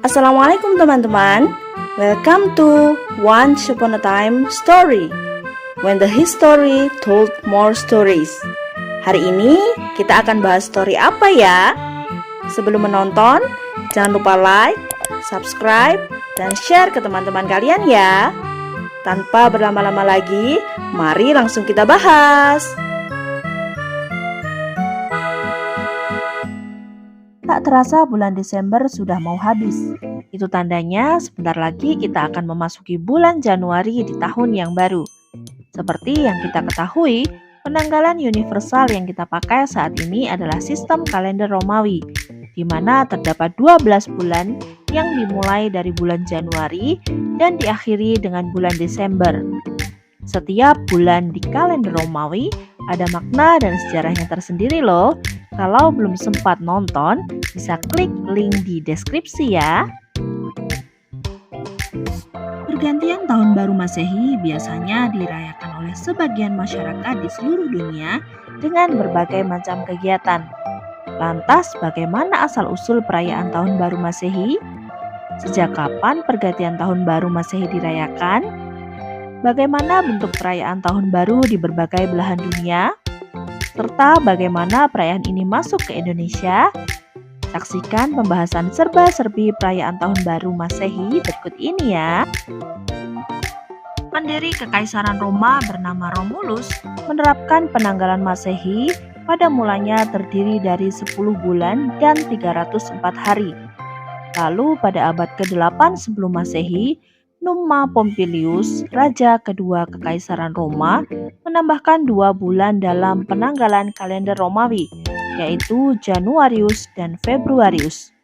Assalamualaikum teman-teman. Welcome to Once Upon a Time Story, when the history told more stories. Hari ini kita akan bahas story apa ya? Sebelum menonton, jangan lupa like, subscribe, dan share ke teman-teman kalian ya. Tanpa berlama-lama lagi, mari langsung kita bahas. Tak terasa bulan Desember sudah mau habis. Itu tandanya sebentar lagi kita akan memasuki bulan Januari di tahun yang baru. Seperti yang kita ketahui, penanggalan universal yang kita pakai saat ini adalah sistem kalender Romawi, di mana terdapat 12 bulan yang dimulai dari bulan Januari dan diakhiri dengan bulan Desember. Setiap bulan di kalender Romawi ada makna dan sejarahnya tersendiri loh. Kalau belum sempat nonton, bisa klik link di deskripsi ya. Pergantian Tahun Baru Masehi biasanya dirayakan oleh sebagian masyarakat di seluruh dunia dengan berbagai macam kegiatan. Lantas, bagaimana asal-usul perayaan Tahun Baru Masehi? Sejak kapan pergantian Tahun Baru Masehi dirayakan? Bagaimana bentuk perayaan Tahun Baru di berbagai belahan dunia? Serta bagaimana perayaan ini masuk ke Indonesia? Saksikan pembahasan serba-serbi perayaan Tahun Baru Masehi berikut ini ya. Pendiri Kekaisaran Roma bernama Romulus menerapkan penanggalan Masehi pada mulanya terdiri dari 10 bulan dan 304 hari. Lalu pada abad ke-8 sebelum Masehi, Numa Pompilius, raja kedua Kekaisaran Roma, menambahkan 2 bulan dalam penanggalan kalender Romawi, yaitu Januarius dan Februarius.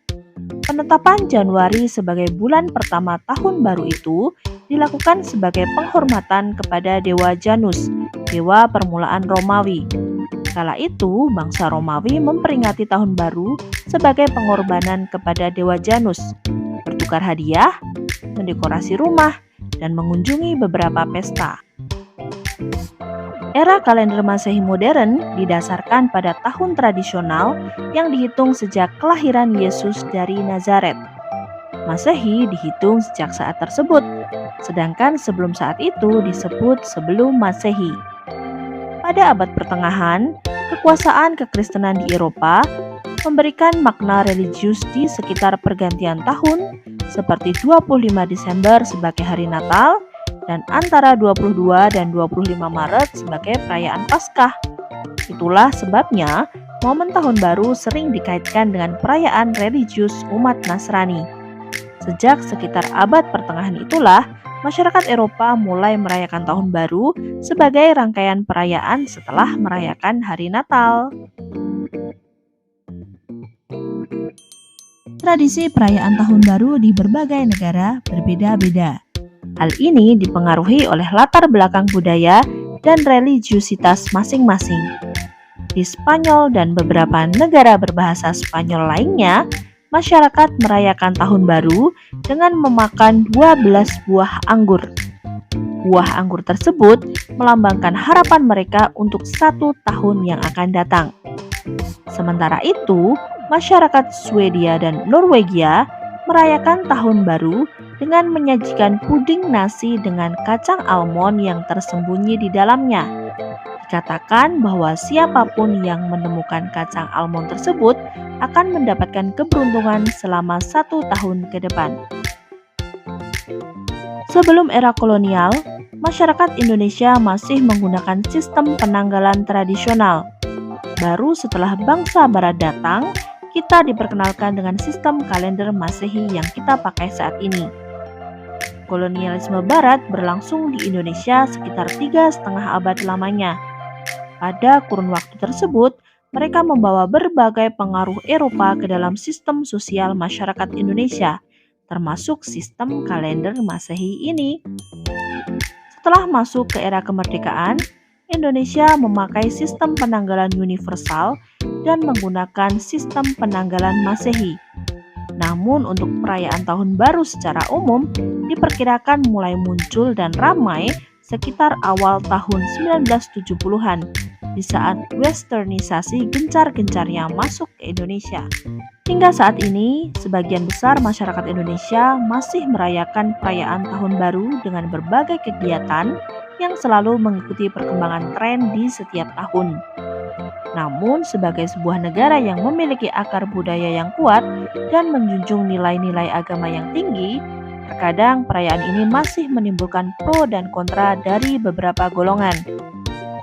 Penetapan Januari sebagai bulan pertama tahun baru itu dilakukan sebagai penghormatan kepada Dewa Janus, dewa permulaan Romawi. Kala itu, bangsa Romawi memperingati tahun baru sebagai pengorbanan kepada Dewa Janus, bertukar hadiah, mendekorasi rumah, dan mengunjungi beberapa pesta. Era kalender Masehi modern didasarkan pada tahun tradisional yang dihitung sejak kelahiran Yesus dari Nazaret. Masehi dihitung sejak saat tersebut, sedangkan sebelum saat itu disebut sebelum Masehi. Pada abad pertengahan, kekuasaan kekristenan di Eropa memberikan makna religius di sekitar pergantian tahun, seperti 25 Desember sebagai hari Natal, dan antara 22 dan 25 Maret sebagai perayaan Paskah. Itulah sebabnya momen tahun baru sering dikaitkan dengan perayaan religius umat Nasrani. Sejak sekitar abad pertengahan itulah, masyarakat Eropa mulai merayakan tahun baru sebagai rangkaian perayaan setelah merayakan hari Natal. Tradisi perayaan tahun baru di berbagai negara berbeda-beda. Hal ini dipengaruhi oleh latar belakang budaya dan religiusitas masing-masing. Di Spanyol dan beberapa negara berbahasa Spanyol lainnya, masyarakat merayakan tahun baru dengan memakan 12 buah anggur. Buah anggur tersebut melambangkan harapan mereka untuk 1 tahun yang akan datang. Sementara itu, masyarakat Swedia dan Norwegia merayakan tahun baru dengan menyajikan puding nasi dengan kacang almond yang tersembunyi di dalamnya. Dikatakan bahwa siapapun yang menemukan kacang almond tersebut akan mendapatkan keberuntungan selama 1 tahun ke depan. Sebelum era kolonial, masyarakat Indonesia masih menggunakan sistem penanggalan tradisional. Baru setelah bangsa Barat datang, kita diperkenalkan dengan sistem kalender Masehi yang kita pakai saat ini. Kolonialisme Barat berlangsung di Indonesia sekitar 3,5 abad lamanya. Pada kurun waktu tersebut, mereka membawa berbagai pengaruh Eropa ke dalam sistem sosial masyarakat Indonesia, termasuk sistem kalender Masehi ini. Setelah masuk ke era kemerdekaan, Indonesia memakai sistem penanggalan universal dan menggunakan sistem penanggalan Masehi. Namun untuk perayaan tahun baru secara umum diperkirakan mulai muncul dan ramai sekitar awal tahun 1970-an di saat westernisasi gencar-gencarnya masuk ke Indonesia. Hingga saat ini, sebagian besar masyarakat Indonesia masih merayakan perayaan Tahun Baru dengan berbagai kegiatan yang selalu mengikuti perkembangan tren di setiap tahun. Namun, sebagai sebuah negara yang memiliki akar budaya yang kuat dan menjunjung nilai-nilai agama yang tinggi, terkadang perayaan ini masih menimbulkan pro dan kontra dari beberapa golongan.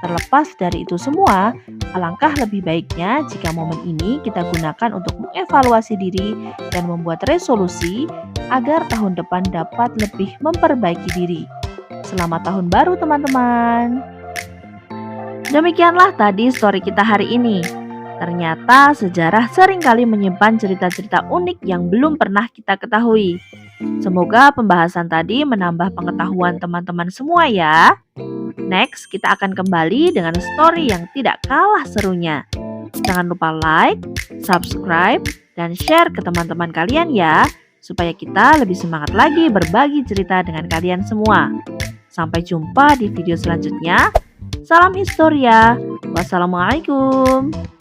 Terlepas dari itu semua, alangkah lebih baiknya jika momen ini kita gunakan untuk mengevaluasi diri dan membuat resolusi agar tahun depan dapat lebih memperbaiki diri. Selamat Tahun Baru teman-teman! Demikianlah tadi story kita hari ini. Ternyata sejarah seringkali menyimpan cerita-cerita unik yang belum pernah kita ketahui. Semoga pembahasan tadi menambah pengetahuan teman-teman semua ya. Next, kita akan kembali dengan story yang tidak kalah serunya. Jangan lupa like, subscribe, dan share ke teman-teman kalian ya, supaya kita lebih semangat lagi berbagi cerita dengan kalian semua. Sampai jumpa di video selanjutnya. Salam Historia. Wassalamualaikum.